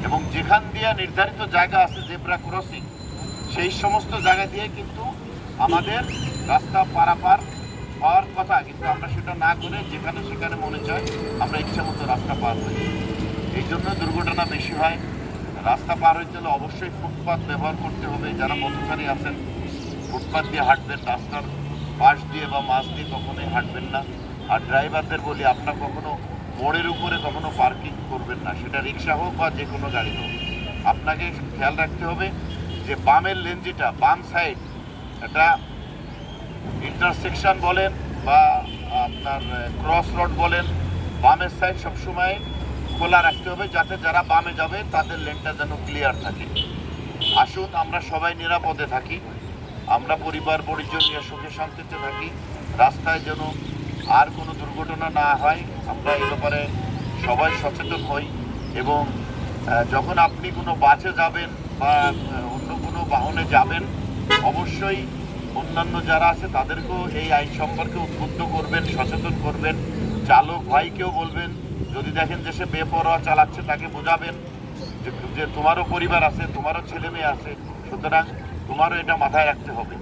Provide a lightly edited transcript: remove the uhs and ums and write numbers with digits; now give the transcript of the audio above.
এবং যেখান দিয়ে নির্ধারিত জায়গা আছে জেব্রা ক্রসিং, সেই সমস্ত জায়গা দিয়ে কিন্তু আমাদের রাস্তা পারাপার হওয়ার কথা, কিন্তু আমরা সেটা না করে যেখানে সেখানে মনে চায় আমরা ইচ্ছা মতো রাস্তা পার হই। এই জন্য দুর্ঘটনা বেশি হয়। রাস্তা পার হইতে হলে অবশ্যই ফুটপাথ ব্যবহার করতে হবে। যারা পথচারী আছেন ফুটপাথ দিয়ে হাঁটবেন, রাস্তার পাশ দিয়ে বা মাঝ দিয়ে কখনোই হাঁটবেন না। আর ড্রাইভারদের বলি, আপনার কখনো মোড়ের উপরে কখনো পার্কিং করবেন না, সেটা রিক্সা হোক বা যে কোনো গাড়ি হোক। আপনাকে খেয়াল রাখতে হবে যে বামের লেন যেটা বাম সাইড, এটা ইন্টারসেকশন বলেন বা আপনার ক্রস রোড বলেন, বামের সাইড সবসময় খোলা রাখতে হবে, যাতে যারা বামে যাবে তাদের লেনটা যেন ক্লিয়ার থাকে। আসুন আমরা সবাই নিরাপদে থাকি, আমরা পরিবার পরিজন নিয়ে সুখে শান্তিতে থাকি, রাস্তায় যেন আর কোনো দুর্ঘটনা না হয় আমরা এই ব্যাপারে সবাই সচেতন হই। এবং যখন আপনি কোনো বাসে যাবেন বা অন্য কোনো বাহনে যাবেন, অবশ্যই অন্যান্য যারা আছে তাদেরকেও এই আইন সম্পর্কে উদ্বুদ্ধ করবেন, সচেতন করবেন। চালক ভাইকেও বলবেন, যদি দেখেন যে সে বেপরোয়া চালাচ্ছে তাকে বোঝাবেন যে তোমারও পরিবার আছে, তোমারও ছেলে মেয়ে আছে, সুতরাং তোমারও এটা মাথায় রাখতে হবে।